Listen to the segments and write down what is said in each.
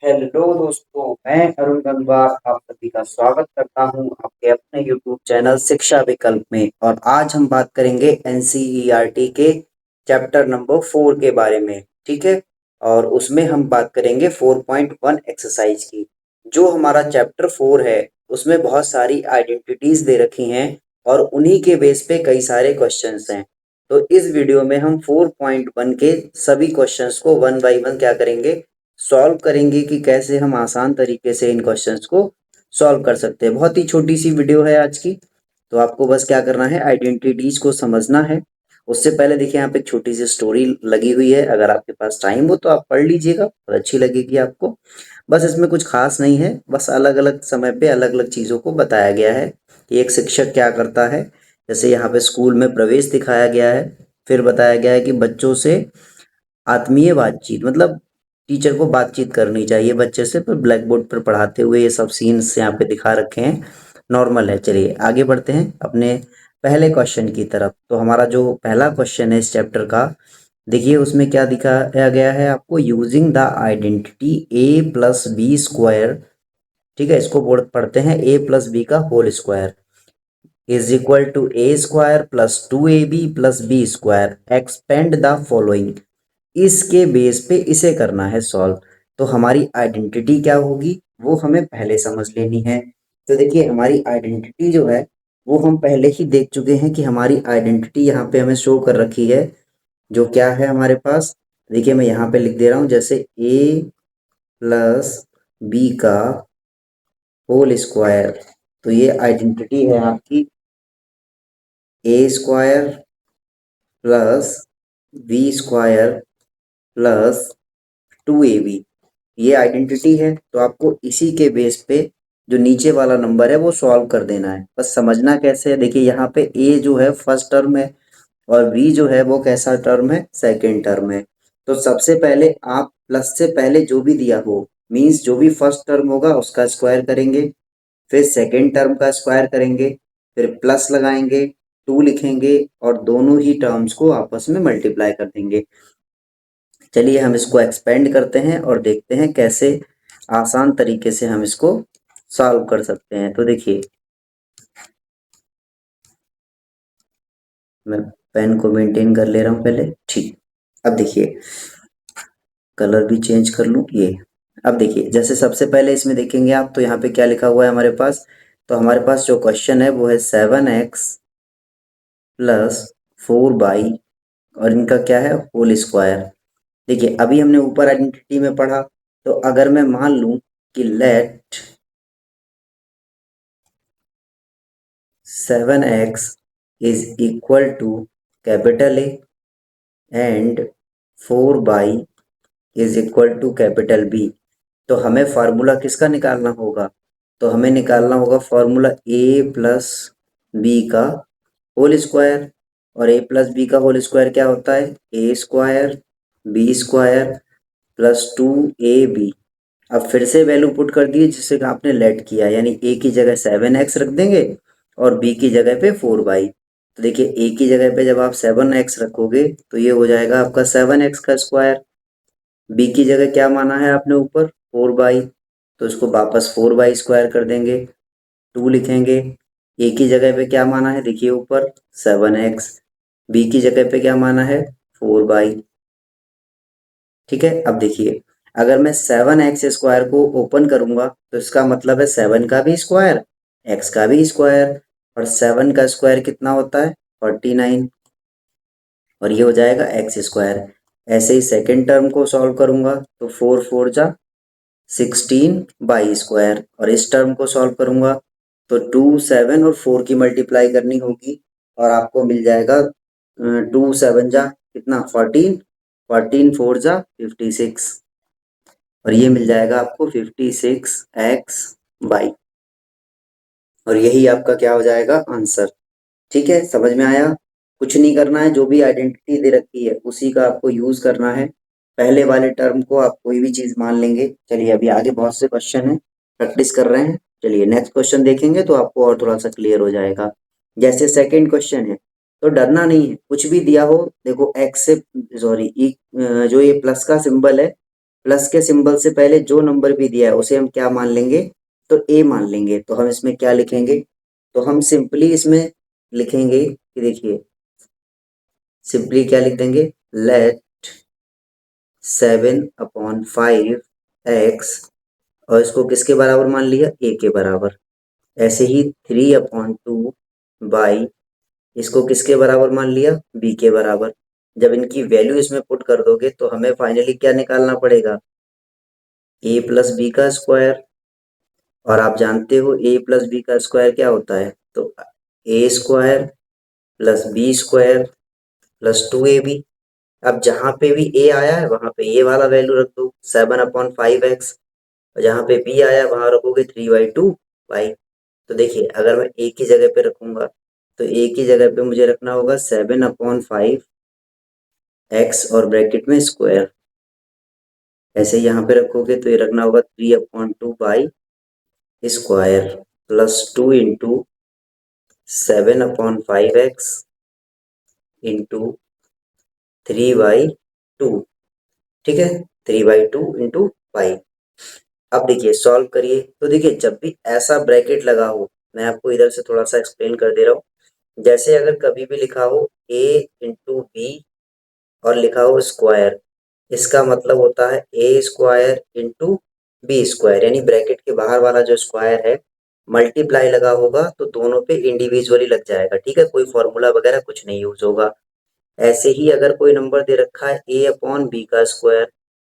Hello दोस्तों, मैं अरुण गंगवार आप सभी का स्वागत करता हूं आपके अपने यूट्यूब चैनल शिक्षा विकल्प में। और आज हम बात करेंगे एनसीईआरटी के चैप्टर नंबर 4 के बारे में। ठीक है। और उसमें हम बात करेंगे 4.1 एक्सरसाइज की। जो हमारा चैप्टर 4 है उसमें बहुत सारी आइडेंटिटीज दे रखी हैं और उन्हीं के बेस पे कई सारे क्वेश्चंस हैं। तो इस वीडियो में हम 4.1 के सभी क्वेश्चंस को वन बाय वन क्या करेंगे, सॉल्व करेंगे कि कैसे हम आसान तरीके से इन क्वेश्चंस को सॉल्व कर सकते हैं। बहुत ही छोटी सी वीडियो है आज की। तो आपको बस क्या करना है, आइडेंटिटीज को समझना है। उससे पहले देखिए यहाँ पे एक छोटी सी स्टोरी लगी हुई है, अगर आपके पास टाइम हो तो आप पढ़ लीजिएगा, बहुत अच्छी लगेगी आपको। बस इसमें कुछ खास नहीं है, बस अलग अलग समय पे अलग अलग चीज़ों को बताया गया है कि एक शिक्षक क्या करता है। जैसे यहाँ पे स्कूल में प्रवेश दिखाया गया है, फिर बताया गया है कि बच्चों से आत्मीय बातचीत, मतलब टीचर को बातचीत करनी चाहिए बच्चे से, पर ब्लैक बोर्ड पर पढ़ाते हुए ये सब सीन्स यहाँ पे दिखा रखे हैं। नॉर्मल है। चलिए आगे बढ़ते हैं अपने पहले क्वेश्चन की तरफ। तो हमारा जो पहला क्वेश्चन है इस चैप्टर का, देखिए उसमें क्या दिखाया गया है आपको, using the identity A plus B square. ठीक है, इसको बोर्ड पढ़ते हैं, ए प्लस बी का whole square is equal to A square plus 2ab plus B square, expand the following. इसके बेस पे इसे करना है सॉल्व। तो हमारी आइडेंटिटी क्या होगी वो हमें पहले समझ लेनी है। तो देखिए हमारी आइडेंटिटी जो है वो हम पहले ही देख चुके हैं कि हमारी आइडेंटिटी यहाँ पे हमें शो कर रखी है। जो क्या है हमारे पास, देखिए मैं यहाँ पे लिख दे रहा हूँ, जैसे ए प्लस बी का होल स्क्वायर। तो ये आइडेंटिटी है आपकी, A square plus B square plus 2ab। ये आइडेंटिटी है। तो आपको इसी के बेस पे जो नीचे वाला नंबर है वो सॉल्व कर देना है। बस समझना कैसे है, देखिए यहाँ पे ए जो है फर्स्ट टर्म है और बी जो है वो कैसा टर्म है, सेकेंड टर्म है। तो सबसे पहले आप प्लस से पहले जो भी दिया हो, मीन्स जो भी फर्स्ट टर्म होगा उसका स्क्वायर करेंगे, फिर सेकेंड टर्म का स्क्वायर करेंगे, फिर प्लस लगाएंगे, 2 लिखेंगे और दोनों ही टर्म्स को आपस में मल्टीप्लाई कर देंगे। चलिए हम इसको एक्सपेंड करते हैं और देखते हैं कैसे आसान तरीके से हम इसको सॉल्व कर सकते हैं। तो देखिए मैं पेन को मेंटेन कर ले रहा हूँ पहले। ठीक, अब देखिए कलर भी चेंज कर लूँ ये। अब देखिए जैसे सबसे पहले इसमें देखेंगे आप, तो यहाँ पे क्या लिखा हुआ है हमारे पास। तो हमारे पास जो क्वेश्चन है वो है 7x प्लस 4y और इनका क्या है, होल स्क्वायर। देखिए अभी हमने ऊपर आइडेंटिटी में पढ़ा, तो अगर मैं मान लूं कि let 7x is equal to capital A and 4y is equal to capital B, तो हमें फार्मूला किसका निकालना होगा, तो हमें निकालना होगा फार्मूला ए प्लस बी का होल स्क्वायर। और ए प्लस बी का होल स्क्वायर क्या होता है, A square B square plus 2ab। अब फिर से वैल्यू पुट कर दिए जिससे कि आपने लेट किया, यानी ए की जगह 7x रख देंगे और बी की जगह पे 4y। तो देखिए ए की जगह पे जब आप 7x रखोगे तो ये हो जाएगा आपका 7x का स्क्वायर। बी की जगह क्या माना है आपने ऊपर, 4y, तो इसको वापस 4y स्क्वायर कर देंगे, 2 लिखेंगे। ए की जगह पे क्या माना है, देखिए ऊपर 7x, बी की जगह पे क्या माना है 4y। ठीक है, अब देखिए अगर मैं 7x स्क्वायर को ओपन करूंगा तो इसका मतलब है 7 का भी स्क्वायर, x का भी स्क्वायर, और 7 का स्क्वायर कितना होता है 49, और ये हो जाएगा एक्स स्क्वायर। ऐसे ही सेकेंड टर्म को सॉल्व करूंगा तो 4 4 जा 16 बाई स्क्वायर, और इस टर्म को सॉल्व करूंगा तो 2 7 और 4 की मल्टीप्लाई करनी होगी और आपको मिल जाएगा 2 7 जा कितना 14, 14 4 जा 56, और ये मिल जाएगा आपको 56x/, और यही आपका क्या हो जाएगा आंसर। ठीक है, समझ में आया। कुछ नहीं करना है, जो भी आइडेंटिटी दे रखी है उसी का आपको यूज करना है। पहले वाले टर्म को आप कोई भी चीज मान लेंगे। चलिए अभी आगे बहुत से क्वेश्चन है, प्रैक्टिस कर रहे हैं। चलिए नेक्स्ट क्वेश्चन देखेंगे तो आपको और थोड़ा सा क्लियर हो जाएगा। जैसे सेकंड क्वेश्चन है, तो डरना नहीं है, कुछ भी दिया हो, देखो एक्स से सॉरी जो ये प्लस का सिंबल है, प्लस के सिंबल से पहले जो नंबर भी दिया है उसे हम क्या मान लेंगे, तो ए मान लेंगे। तो हम इसमें क्या लिखेंगे, तो हम सिंपली इसमें लिखेंगे कि देखिए सिंपली क्या लिख देंगे, लेट 7/5 x, और इसको किसके बराबर मान लिया, ए के बराबर। ऐसे ही 3/2 इसको किसके बराबर मान लिया, बी के बराबर। जब इनकी वैल्यू इसमें पुट कर दोगे तो हमें फाइनली क्या निकालना पड़ेगा, ए प्लस बी का स्क्वायर। और आप जानते हो ए प्लस बी का स्क्वायर क्या होता है, तो A square plus B square plus 2ab। अब जहां पे भी ए आया है वहां पे ये वाला वैल्यू रख दो 7/5x, और जहां पे बी आया वहां रखोगे 3/2 y। तो देखिए अगर मैं ए की जगह पे रखूंगा तो ए की जगह पे मुझे रखना होगा 7/5x और ब्रैकेट में स्क्वायर। ऐसे यहाँ पे रखोगे तो ये रखना होगा 3/2 y square plus 2 × 7/5x into 3/2। ठीक है, 3/2 × y। अब देखिए सॉल्व करिए, तो देखिए जब भी ऐसा ब्रैकेट लगा हो, मैं आपको इधर से थोड़ा सा एक्सप्लेन कर दे रहा हूँ। जैसे अगर कभी भी लिखा हो a इंटू बी और लिखा हो स्क्वायर, इसका मतलब होता है A square into B square, यानी ब्रैकेट के बाहर वाला जो स्क्वायर है मल्टीप्लाई लगा होगा तो दोनों पे इंडिविजुअली लग जाएगा। ठीक है, कोई फॉर्मूला वगैरह कुछ नहीं यूज होगा। ऐसे ही अगर कोई नंबर दे रखा है a/b का स्क्वायर,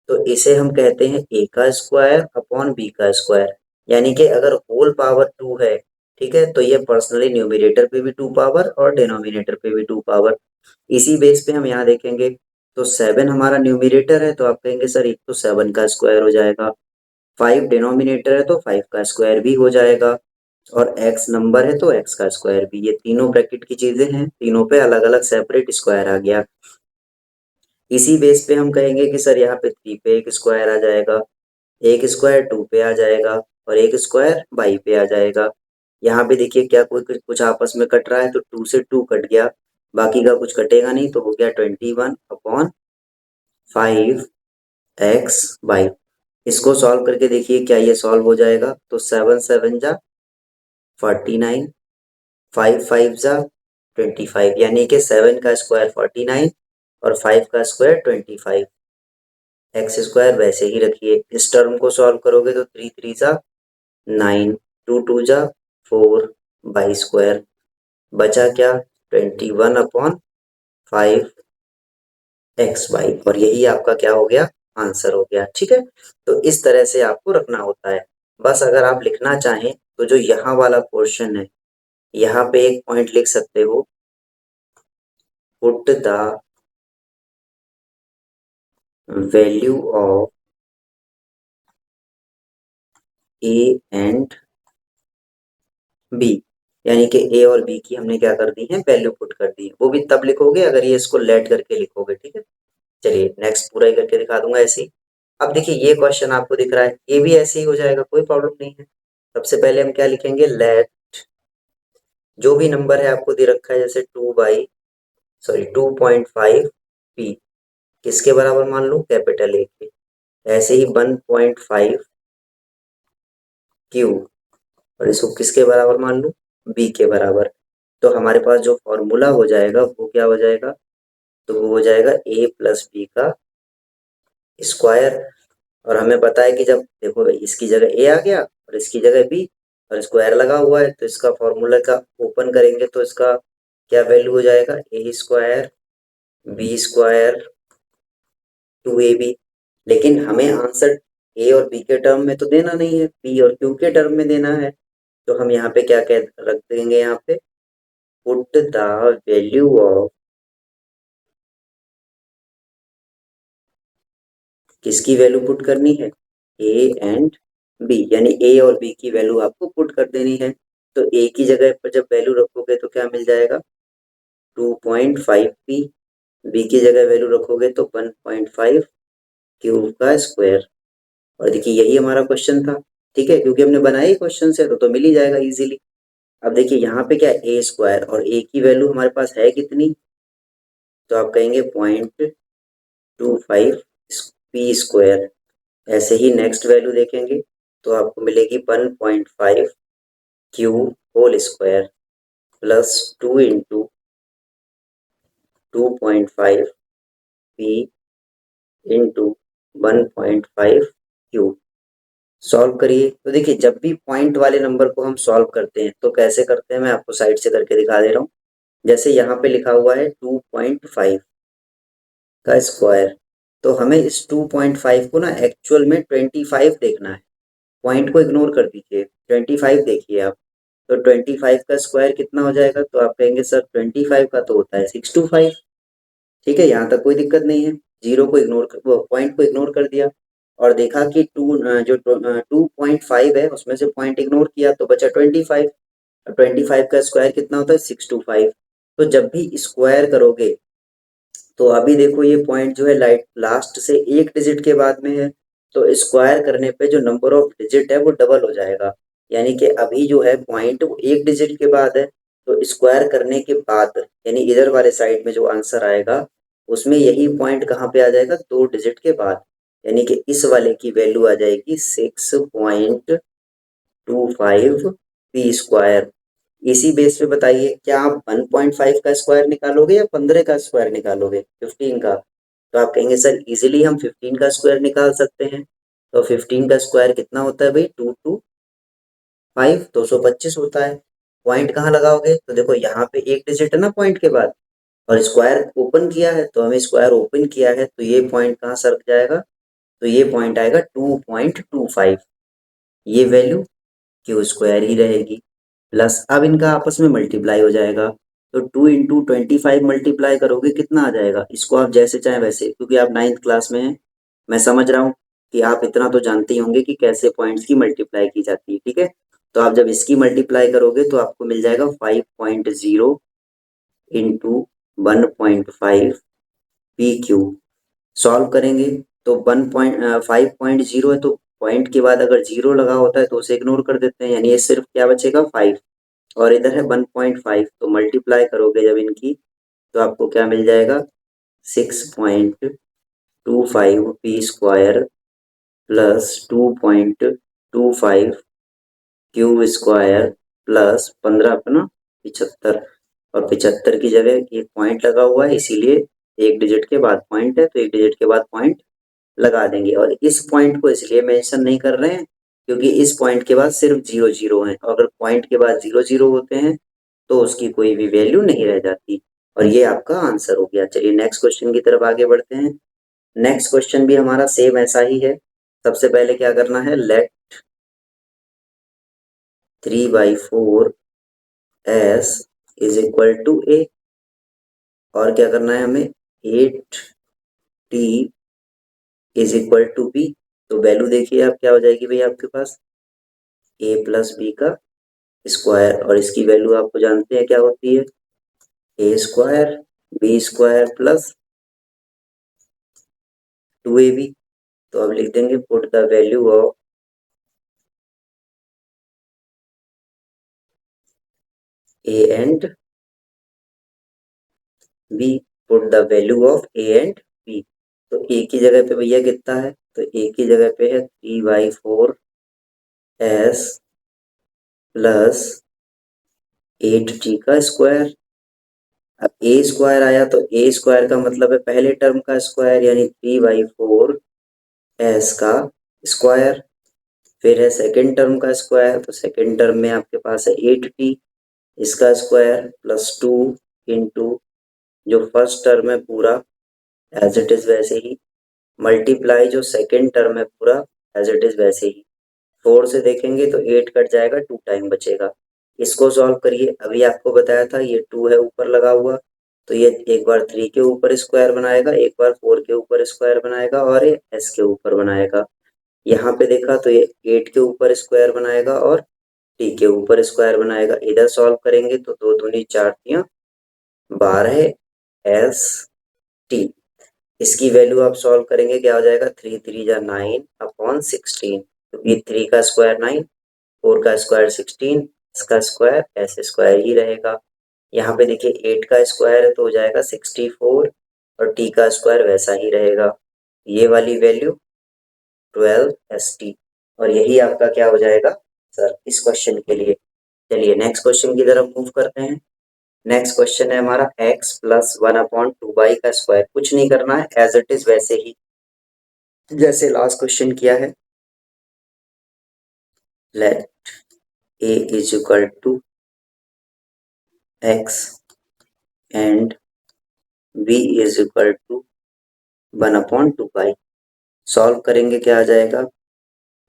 तो इसे हम कहते हैं ए का स्क्वायर अपॉन बी का स्क्वायर। यानी कि अगर होल पावर 2 है, ठीक है, तो ये पर्सनली न्यूमरेटर पे भी 2 पावर और डिनोमिनेटर पे भी 2 पावर। इसी बेस पे हम यहाँ देखेंगे, तो 7 हमारा न्यूमरेटर है तो आप कहेंगे सर एक तो 7 का स्क्वायर हो जाएगा, 5 डिनोमिनेटर है तो 5 का स्क्वायर भी हो जाएगा, और x नंबर है तो x का स्क्वायर भी। ये तीनों ब्रैकेट की चीजें हैं, तीनों पे अलग अलग सेपरेट स्क्वायर आ गया। इसी बेस पे हम कहेंगे कि सर यहाँ पे 3 पे एक स्क्वायर आ जाएगा, एक स्क्वायर 2 पे आ जाएगा और एक स्क्वायर बाई पे आ जाएगा। यहाँ पे देखिए क्या कोई कुछ आपस में कट रहा है, तो 2 से 2 कट गया, बाकी का कुछ कटेगा नहीं, तो हो गया 21/5x/। इसको सॉल्व करके देखिए क्या ये सॉल्व हो जाएगा, तो 7×7 = 49, 5×5 = 25, यानी कि 7 का स्क्वायर 49 और 5 का स्क्वायर 25। एक्स स्क्वायर वैसे ही रखिए, इस टर्म को सॉल्व करोगे तो 3×3 = 9, 2×2 = 4 स्क्वायर, बचा क्या 21/5x/। और यही आपका क्या हो गया, आंसर हो गया। ठीक है, तो इस तरह से आपको रखना होता है। बस अगर आप लिखना चाहें तो जो यहाँ वाला पोर्शन है, यहाँ पे एक पॉइंट लिख सकते हो, put the value of A and B, यानी कि ए और बी की हमने क्या कर दी है, वैल्यू पुट कर दी है। वो भी तब लिखोगे अगर ये इसको लेट करके लिखोगे। ठीक है, चलिए नेक्स्ट पूरा ही करके दिखा दूंगा ऐसे ही। अब देखिए ये क्वेश्चन आपको दिख रहा है, ये भी ऐसे ही हो जाएगा, कोई प्रॉब्लम नहीं है। सबसे पहले हम क्या लिखेंगे, लेट जो भी नंबर है आपको दे रखा है, जैसे 2.5 पी किसके बराबर मान लो, कैपिटल ए के। ऐसे ही 1.5 क्यू, और इसको किसके बराबर मान लूं, बी के बराबर। तो हमारे पास जो फॉर्मूला हो जाएगा वो क्या हो जाएगा, तो वो हो जाएगा ए प्लस बी का स्क्वायर। और हमें पता है कि जब देखो इसकी जगह ए आ गया और इसकी जगह बी और स्क्वायर लगा हुआ है, तो इसका फॉर्मूला का ओपन करेंगे तो इसका क्या वैल्यू हो जाएगा, A square B square 2ab। लेकिन हमें आंसर ए और बी के टर्म में तो देना नहीं है, पी और क्यू के टर्म में देना है। तो हम यहाँ पे क्या कह रख देंगे, यहाँ पे पुट द वैल्यू ऑफ, किसकी वैल्यू पुट करनी है, ए एंड बी, यानी ए और बी की वैल्यू आपको पुट कर देनी है। तो ए की जगह पर जब वैल्यू रखोगे तो क्या मिल जाएगा, 2.5p, बी की जगह वैल्यू रखोगे तो 1.5 क्यूब का स्क्वायर। और देखिए यही हमारा क्वेश्चन था। ठीक है, क्योंकि हमने बनाया ही क्वेश्चन से तो मिल ही जाएगा इजीली। अब देखिए यहाँ पे क्या ए स्क्वायर और ए की वैल्यू हमारे पास है कितनी, तो आप कहेंगे 0.25 पी स्क्वायर। ऐसे ही नेक्स्ट वैल्यू देखेंगे तो आपको मिलेगी 1.5 Q whole square plus 2 into 2.5 P into 1.5 Q. Solve करिए तो देखिए जब भी पॉइंट वाले नंबर को हम सॉल्व करते हैं तो कैसे करते हैं, मैं आपको साइड से करके दिखा दे रहा हूँ। जैसे यहाँ पे लिखा हुआ है 2.5 का स्क्वायर, तो हमें इस 2.5 को ना एक्चुअल में 25 देखना है। पॉइंट को इग्नोर कर दीजिए, 25 देखिए आप। तो 25 का स्क्वायर कितना हो जाएगा, तो आप कहेंगे सर 25 का तो होता है 625। ठीक है, यहाँ तक कोई दिक्कत नहीं है। जीरो को इग्नोर कर, पॉइंट को इग्नोर कर दिया और देखा कि 2.5 है उसमें से पॉइंट इग्नोर किया तो बचा 25। 25 का स्क्वायर कितना होता है 625। तो जब भी स्क्वायर करोगे तो अभी देखो ये पॉइंट जो है लाइट लास्ट से एक डिजिट के बाद में है, तो स्क्वायर करने पे जो नंबर ऑफ डिजिट है वो डबल हो जाएगा। यानी कि अभी जो है पॉइंट वो एक डिजिट के बाद है, तो स्क्वायर करने के बाद यानी इधर वाले साइड में जो आंसर आएगा उसमें यही पॉइंट कहाँ पे आ जाएगा, दो डिजिट के बाद। यानी कि इस वाले की वैल्यू आ जाएगी 6.25 पी स्क्वायर। इसी बेस पे बताइए क्या आप 1.5 का स्क्वायर निकालोगे या 15 का स्क्वायर निकालोगे, 15 का। तो आप कहेंगे सर इजीली हम 15 का स्क्वायर निकाल सकते हैं। तो 15 का स्क्वायर कितना होता है भाई, 225, 225 होता है। पॉइंट कहाँ लगाओगे, तो देखो यहाँ पे एक डिजिट है ना पॉइंट के बाद, और स्क्वायर ओपन किया है तो हमें स्क्वायर ओपन किया है तो ये पॉइंट कहाँ सरक जाएगा, तो ये पॉइंट आएगा 2.25। ये वैल्यू क्यू स्क्वायर ही रहेगी। प्लस अब इनका आपस में मल्टीप्लाई हो जाएगा, तो 2 इंटू 25 मल्टीप्लाई करोगे कितना आ जाएगा, इसको आप जैसे चाहे वैसे, क्योंकि आप 9th क्लास में हैं, मैं समझ रहा हूँ कि आप इतना तो जानते ही होंगे कि कैसे पॉइंट्स की मल्टीप्लाई की जाती है। ठीक है, तो आप जब इसकी मल्टीप्लाई करोगे तो आपको मिल जाएगा 5.0 इंटू 1.5 पी क्यू। सॉल्व करेंगे तो 5.0 है, तो पॉइंट के बाद अगर जीरो लगा होता है तो उसे इग्नोर कर देते हैं, यानी ये सिर्फ क्या बचेगा 5। और इधर है 1.5, तो मल्टीप्लाई करोगे जब इनकी तो आपको क्या मिल जाएगा, 6.25 P square plus 2.25 Q square plus 15 अपना 75। और 75 की जगह एक पॉइंट लगा हुआ है, इसीलिए एक डिजिट के बाद पॉइंट है तो एक डिजिट के बाद पॉइंट लगा देंगे। और इस पॉइंट को इसलिए मेंशन नहीं कर रहे हैं क्योंकि इस पॉइंट के बाद सिर्फ जीरो जीरो है, और अगर पॉइंट के बाद जीरो जीरो होते हैं तो उसकी कोई भी वैल्यू नहीं रह जाती। और ये आपका आंसर हो गया। चलिए नेक्स्ट क्वेश्चन की तरफ आगे बढ़ते हैं। नेक्स्ट क्वेश्चन भी हमारा सेम ऐसा ही है। सबसे पहले क्या करना है, let 3/4 S is equal to A. और क्या करना है हमें, 8t is equal to B. तो वैल्यू देखिए आप क्या हो जाएगी भाई आपके पास, ए प्लस बी का स्क्वायर, और इसकी वैल्यू आपको जानते हैं क्या होती है, A square B square plus 2ab। तो अब लिख देंगे put the value of A and B, put the value of A and B. तो ए की जगह पे भैया कितना है, तो ए की जगह पे है 3/4 एस प्लस 8t का स्क्वायर। अब ए स्क्वायर आया तो ए स्क्वायर का मतलब है पहले टर्म का स्क्वायर, यानी 3/4 एस का स्क्वायर। फिर है सेकेंड टर्म का स्क्वायर, तो सेकेंड टर्म में आपके पास है 8t, इसका स्क्वायर प्लस 2 इंटू जो फर्स्ट टर्म है पूरा एज इट इज वैसे ही, मल्टीप्लाई जो सेकेंड टर्म है पूरा एज इट इज वैसे ही। 4 से देखेंगे तो 8 कट जाएगा, 2 टाइम बचेगा। इसको सॉल्व करिए, अभी आपको बताया था ये 2 है ऊपर लगा हुआ, तो ये एक बार 3 के ऊपर स्क्वायर बनाएगा, एक बार 4 के ऊपर स्क्वायर बनाएगा और ये एस के ऊपर बनाएगा। यहाँ पे देखा तो ये 8 के ऊपर स्क्वायर बनाएगा और टी के ऊपर स्क्वायर बनाएगा। इधर सॉल्व करेंगे तो 2 दूनी 4 तियां 12 एस टी। इसकी वैल्यू आप सॉल्व करेंगे क्या हो जाएगा, 3 3 जा 9/16, क्योंकि 3 का स्क्वायर 9, 4 का स्क्वायर 16, इसका स्क्वायर एस स्क्वायर ही रहेगा। यहाँ पे देखिए 8 का स्क्वायर है तो हो जाएगा 64, और टी का स्क्वायर वैसा ही रहेगा। ये वाली वैल्यू 12ST। और यही आपका क्या हो जाएगा सर इस क्वेश्चन के लिए। चलिए नेक्स्ट क्वेश्चन की तरफ मूव करते हैं। नेक्स्ट क्वेश्चन है हमारा x प्लस 1/2y का स्क्वायर। कुछ नहीं करना है, एज इट इज वैसे ही जैसे लास्ट क्वेश्चन किया है। Let a is equal to x and b is equal to 1/2y। Solve करेंगे क्या आ जाएगा,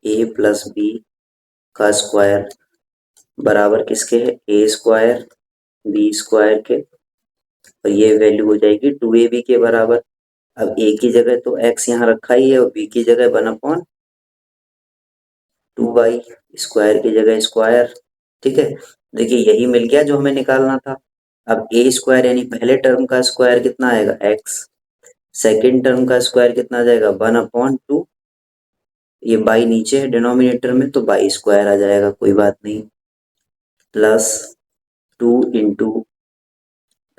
a प्लस बी का स्क्वायर बराबर किसके है, a स्क्वायर बी स्क्वायर के, और ये वैल्यू हो जाएगी 2ab के बराबर। अब a की जगह तो x यहाँ रखा ही है और b की जगह 1/2y, स्क्वायर की जगह स्क्वायर। ठीक है, देखिए यही मिल गया जो हमें निकालना था। अब a स्क्वायर यानी पहले टर्म का स्क्वायर कितना आएगा x, सेकेंड टर्म का स्क्वायर कितना आ जाएगा 1/2, ये बाई नीचे है डिनोमिनेटर में तो बाई स्क्वायर आ जाएगा, कोई बात नहीं, प्लस 2 इंटू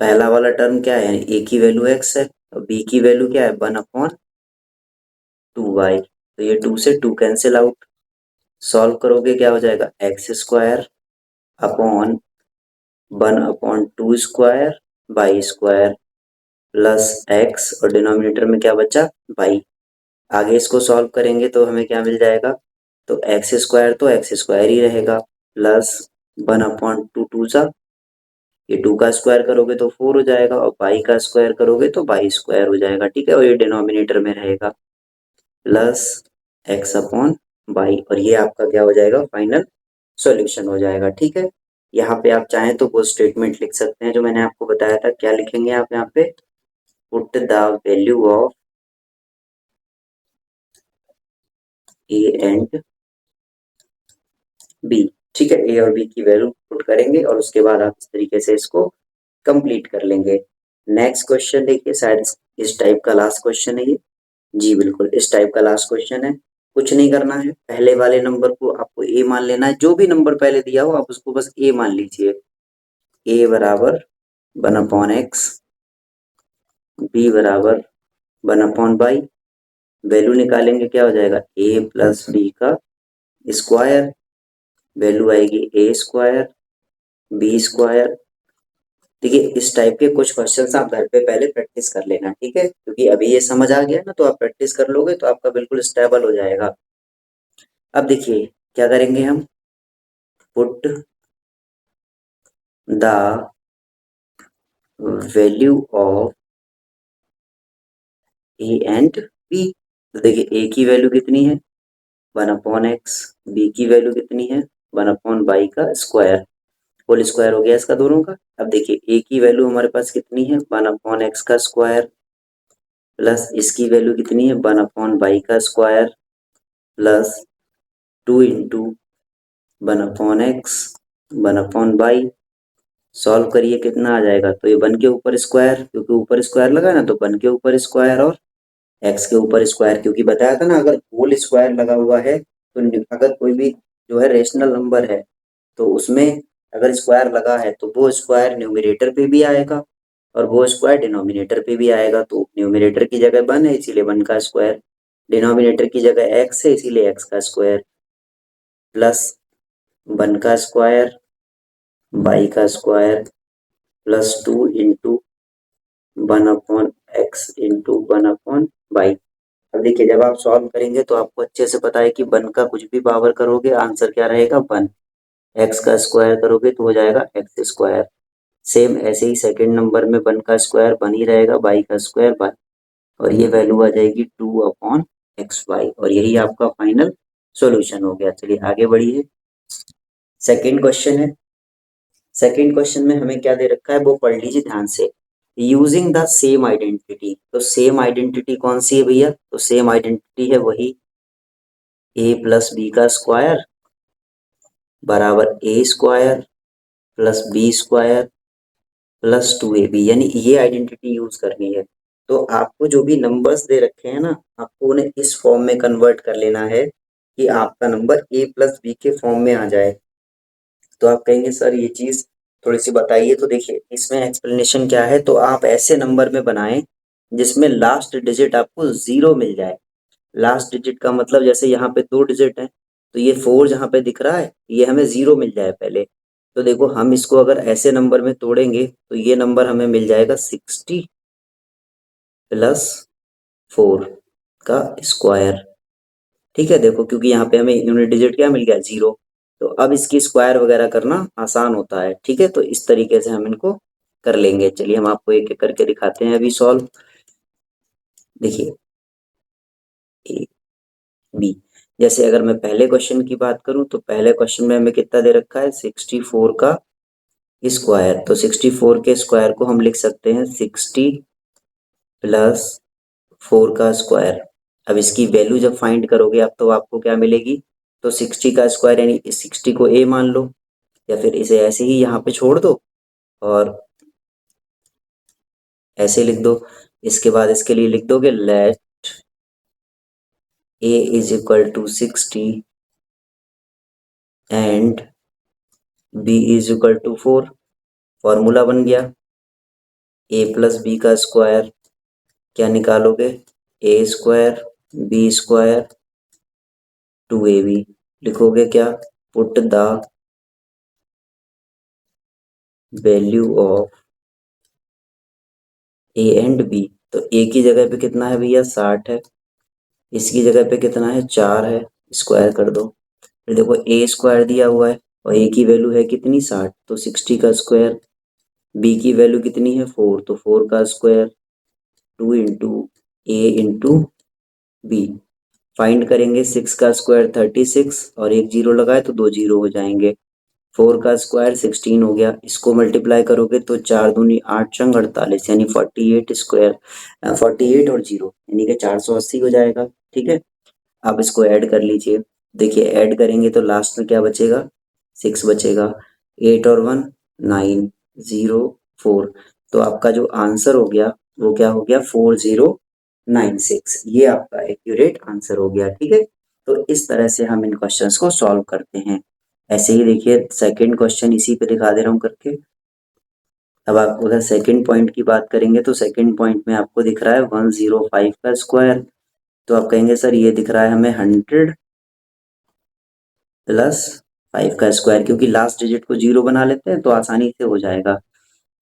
पहला वाला टर्म क्या है यानी a की वैल्यू x है और b की वैल्यू क्या है 1/2y, तो ये 2 से 2 कैंसिल आउट। सॉल्व करोगे क्या हो जाएगा x square upon 1/2 square by square plus x और डिनोमिनेटर में क्या बचा बाई। आगे इसको सॉल्व करेंगे तो हमें क्या मिल जाएगा, तो एक्स स्क्वायर ही रहेगा प्लस 1/2 टू सा, ये 2 का स्क्वायर करोगे तो 4 हो जाएगा और बाई का स्क्वायर करोगे तो बाई स्क्वायर हो जाएगा। ठीक है, और ये डिनोमिनेटर में रहेगा प्लस एक्स अपॉन बाई, और ये आपका क्या हो जाएगा फाइनल सॉल्यूशन हो जाएगा। ठीक है, यहाँ पे आप चाहें तो वो स्टेटमेंट लिख सकते हैं जो मैंने आपको बताया था। क्या लिखेंगे आप यहाँ पे, put the value of A and B. ठीक है, ए और बी की वैल्यू पुट करेंगे और उसके बाद आप इस तरीके से इसको कंप्लीट कर लेंगे। नेक्स्ट क्वेश्चन देखिए, शायद इस टाइप का लास्ट क्वेश्चन है ये। जी बिल्कुल, इस टाइप का लास्ट क्वेश्चन है। कुछ नहीं करना है, पहले वाले नंबर को आपको ए मान लेना है, जो भी नंबर पहले दिया हो आप उसको बस ए मान लीजिए। ए बराबर 1/x, बी बराबर 1/y, वैल्यू निकालेंगे क्या हो जाएगा a प्लस बी का स्क्वायर, वैल्यू आएगी a स्क्वायर बी स्क्वायर। ठीक है, इस टाइप के कुछ क्वेश्चंस आप घर पे पहले प्रैक्टिस कर लेना। ठीक है, क्योंकि अभी ये समझ आ गया ना तो आप प्रैक्टिस कर लोगे तो आपका बिल्कुल स्टेबल हो जाएगा। अब देखिए क्या करेंगे हम, put the value of A and B. तो देखिए a की वैल्यू कितनी है 1/x, बी की वैल्यू कितनी है 1/y का स्क्वायर, होल स्क्वायर हो गया इसका दोनों का। अब देखिए a की वैल्यू हमारे पास कितनी है 1/x का स्क्वायर, प्लस इसकी वैल्यू कितनी है 1/y का square, plus 2 into 1/x 1/y। Solve करिए कितना आ जाएगा, तो ये 1 के ऊपर स्क्वायर, क्योंकि ऊपर स्क्वायर लगा ना तो 1 के ऊपर स्क्वायर और एक्स के ऊपर स्क्वायर, क्योंकि बताया था ना अगर होल स्क्वायर लगा हुआ है तो अगर कोई भी जो है रेशनल नंबर है तो उसमें अगर स्क्वायर लगा है तो वो स्क्वायर न्यूमरेटर पे भी आएगा और वो स्क्वायर डिनोमिनेटर पे भी आएगा। तो न्यूमरेटर की जगह 1 है इसीलिए 1 का स्क्वायर, डिनोमिनेटर की जगह x है इसीलिए x का स्क्वायर, प्लस 1 का स्क्वायर बाई का square plus 2 into 1/x into 1/y। अब देखिए जब आप सॉल्व करेंगे तो आपको अच्छे से पता है कि 1 का कुछ भी पावर करोगे आंसर क्या रहेगा 1, x का स्क्वायर करोगे तो हो जाएगा x स्क्वायर। सेम ऐसे ही सेकंड नंबर में 1 का स्क्वायर 1 ही रहेगा, बाई का स्क्वायर 1, और ये वैल्यू आ जाएगी 2/xy, और यही आपका फाइनल सॉल्यूशन हो गया। चलिए आगे बढ़िए, सेकंड क्वेश्चन है। सेकंड क्वेश्चन में हमें क्या दे रखा है वो पढ़ लीजिए ध्यान से। यूजिंग द सेम आइडेंटिटी, तो सेम आइडेंटिटी कौन सी है भैया, तो सेम आइडेंटिटी है वही a प्लस बी का स्क्वायर बराबर a square plus B square plus 2ab, यानी ये आइडेंटिटी यूज करनी है। तो आपको जो भी नंबर्स दे रखे हैं ना आपको उन्हें इस फॉर्म में कन्वर्ट कर लेना है कि आपका नंबर a प्लस बी के फॉर्म में आ जाए। तो आप कहेंगे सर ये चीज थोड़ी सी बताइए, तो देखिए इसमें एक्सप्लेनेशन क्या है, तो आप ऐसे नंबर में बनाएं जिसमें लास्ट डिजिट आपको 0 मिल जाए। लास्ट डिजिट का मतलब जैसे यहाँ पे 2 डिजिट है, तो ये 4 जहाँ पे दिख रहा है ये हमें 0 मिल जाए पहले। तो देखो हम इसको अगर ऐसे नंबर में तोड़ेंगे तो ये नंबर हमें मिल जाएगा 60 प्लस 4 का स्क्वायर। ठीक है, देखो क्योंकि यहाँ पे हमें यूनिट डिजिट क्या मिल गया, 0। तो अब इसकी स्क्वायर वगैरह करना आसान होता है। ठीक है, तो इस तरीके से हम इनको कर लेंगे। चलिए हम आपको एक एक करके दिखाते हैं अभी सॉल्व। देखिए ए बी, जैसे अगर मैं पहले क्वेश्चन की बात करूं तो पहले क्वेश्चन में हमें कितना दे रखा है, 64 का स्क्वायर। तो 64 के स्क्वायर को हम लिख सकते हैं 60 प्लस 4 का स्क्वायर। अब इसकी वैल्यू जब फाइंड करोगे अब तो आपको क्या मिलेगी, तो 60 का स्क्वायर यानी इस 60 को a मान लो, या फिर इसे ऐसे ही यहाँ पे छोड़ दो और ऐसे लिख दो। इसके बाद इसके लिए लिख दोगे let a is equal to 60 and b is equal to 4। Formula बन गया a प्लस बी का स्क्वायर, क्या निकालोगे, A square B square 2ab। लिखोगे क्या, put the value of A and B. तो ए की जगह पे कितना है भैया, 60 है। इसकी जगह पे कितना है, 4 है। स्क्वायर कर दो। फिर देखो ए स्क्वायर दिया हुआ है और ए की वैल्यू है कितनी, 60। तो 60 का स्क्वायर, बी की वैल्यू कितनी है, 4। तो 4 का स्क्वायर 2 इंटू ए इंटू बी। फाइंड करेंगे 6 का स्क्वायर 36 और एक जीरो लगाए तो 2 जीरो हो जाएंगे। 4 का स्क्वायर 16 हो गया। इसको मल्टीप्लाई करोगे तो 4 दूनी 8 चंग 48 यानी 48 स्क्वायर, 48 और जीरो यानी कि 480 हो जाएगा। ठीक है, अब इसको ऐड कर लीजिए। देखिए ऐड करेंगे तो लास्ट में क्या बचेगा, 6 बचेगा। 8 और 1 9 0 4। तो आपका जो आंसर हो गया वो क्या हो गया, 4096। ये आपका एक्यूरेट आंसर हो गया। ठीक है, तो इस तरह से हम इन क्वेश्चंस को सॉल्व करते हैं। ऐसे ही देखिए सेकंड क्वेश्चन इसी पे दिखा दे रहा हूँ करके। अब आप अगर सेकंड पॉइंट की बात करेंगे तो सेकंड पॉइंट में आपको दिख रहा है 105 का स्क्वायर। तो आप कहेंगे सर ये दिख रहा है हमें 100 प्लस 5 का स्क्वायर, क्योंकि लास्ट डिजिट को 0 बना लेते हैं तो आसानी से हो जाएगा।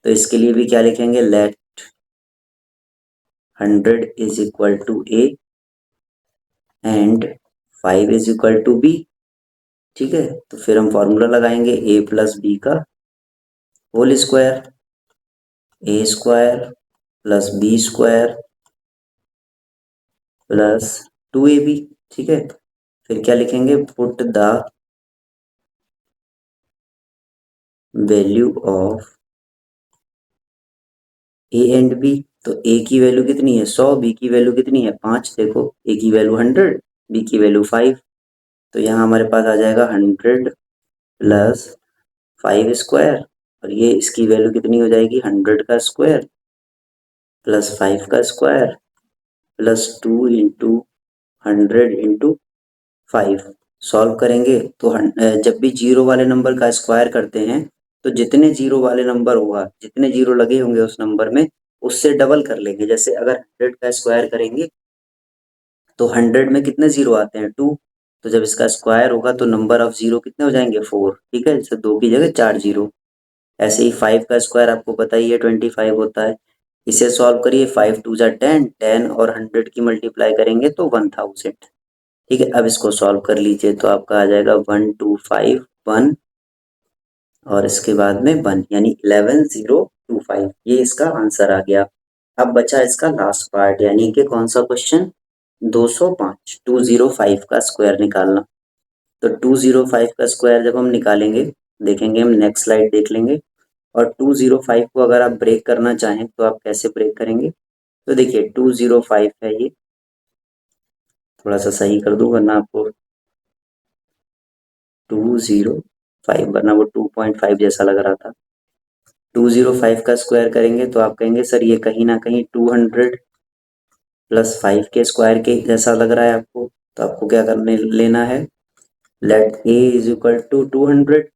तो इसके लिए भी क्या लिखेंगे, let 100 is equal to A and 5 is equal to B. ठीक है, तो फिर हम फॉर्मूला लगाएंगे ए प्लस बी का whole square, A square plus B square plus 2ab। ठीक है, फिर क्या लिखेंगे, put the value of A and B. तो ए की वैल्यू कितनी है, 100। बी की वैल्यू कितनी है, 5। देखो ए की वैल्यू 100, बी की वैल्यू 5। तो यहाँ हमारे पास आ जाएगा 100 प्लस 5 स्क्वायर, और ये इसकी वैल्यू कितनी हो जाएगी, 100 का स्क्वायर प्लस 5 का square plus 2 into 100 into 5। Solve करेंगे तो जब भी जीरो वाले नंबर का स्क्वायर करते हैं तो जितने जीरो वाले नंबर होगा, जितने जीरो लगे होंगे उस नंबर में, उससे डबल कर लेंगे। जैसे अगर 100 का स्क्वायर करेंगे तो 100 में कितने जीरो आते हैं, 2। तो जब इसका स्क्वायर होगा तो नंबर ऑफ जीरो कितने हो जाएंगे, 4। ठीक है, जैसे 2 की जगह 4 जीरो। ऐसे ही 5 का स्क्वायर आपको पता ही है 25 होता है। इसे सॉल्व करिए, 5 टू जा 10, 10 और 100 की मल्टीप्लाई करेंगे तो 1000। ठीक है, अब इसको सॉल्व कर लीजिए तो आपका आ जाएगा 1251 और इसके बाद में 1 यानी 11025। ये इसका आंसर आ गया। अब बचा इसका लास्ट पार्ट यानी कि कौन सा क्वेश्चन, 205, 205 का स्क्वायर निकालना। तो 205 का स्क्वायर जब हम निकालेंगे, देखेंगे हम नेक्स्ट स्लाइड देख लेंगे। और 205 को अगर आप ब्रेक करना चाहें तो आप कैसे ब्रेक करेंगे, तो देखिए 205 है ये, थोड़ा सा सही कर दूं वरना आपको 205, वरना वो 2.5 जैसा लग रहा था। 205 का स्क्वायर करेंगे तो आप कहेंगे सर ये कहीं ना कहीं 200 प्लस 5 के स्क्वायर के जैसा लग रहा है आपको। तो आपको क्या करने लेना है, let A is equal to 200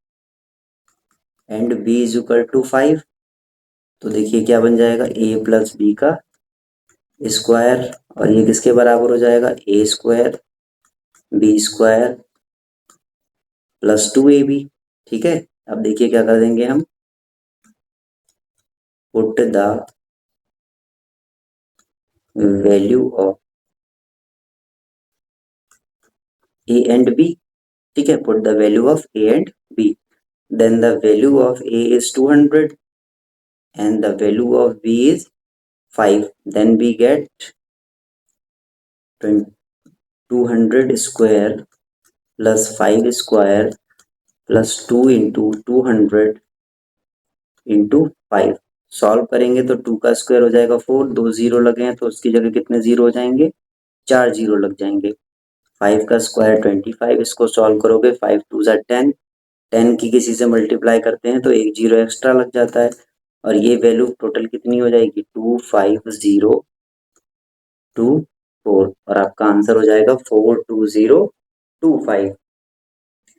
and B is equal to 5। तो देखिए क्या बन जाएगा, ए प्लस बी का स्क्वायर, और ये किसके बराबर हो जाएगा, A square B square plus 2ab। ठीक है, अब देखिए क्या कर देंगे हम, put the value of A and B. ठीक है, put the value of A and B, then the value of A is 200 and the value of b is 5, then we get 200 square plus 5 square plus 2 into 200 into 5। Solve करेंगे तो 2 का square हो जाएगा 4, 2 zero लगे हैं तो उसकी जगह कितने जीरो हो जाएंगे, 4 जीरो लग जाएंगे। 5 का स्क्वायर 25, इसको सॉल्व करोगे 5 2 ज़ा 10, 10 की किसी से मल्टीप्लाई करते हैं तो एक जीरो एक्स्ट्रा लग जाता है, और ये वैल्यू टोटल कितनी हो जाएगी 25024, और आपका आंसर हो जाएगा 42025।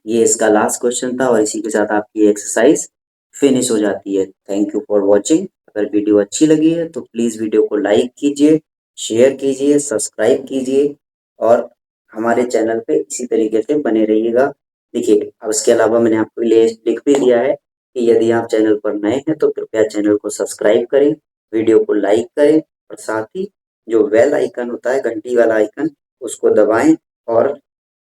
ये इसका लास्ट क्वेश्चन था और इसी के साथ आपकी एक्सरसाइज फिनिश हो जाती है। Thank you for watching. अगर वीडियो अच्छी लगी है तो प्लीज़ वीडियो को लाइक कीजिए, शेयर कीजिए, सब्सक्राइब कीजिए और हमारे चैनल पे इसी तरीके से बने रहिएगा। देखिए, अब इसके अलावा मैंने आपको लिख भी दिया है कि यदि आप चैनल पर नए हैं तो कृपया चैनल को सब्सक्राइब करें, वीडियो को लाइक करें और साथ ही जो बेल आइकन होता है, घंटी वाला आइकन, उसको दबाएं और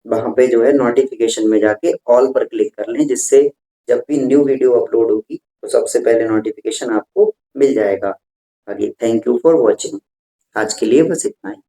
वहाँ पे जो है नोटिफिकेशन में जाके ऑल पर क्लिक कर लें, जिससे जब भी न्यू वीडियो अपलोड होगी तो सबसे पहले नोटिफिकेशन आपको मिल जाएगा। आगे थैंक यू फॉर वॉचिंग। आज के लिए बस इतना ही।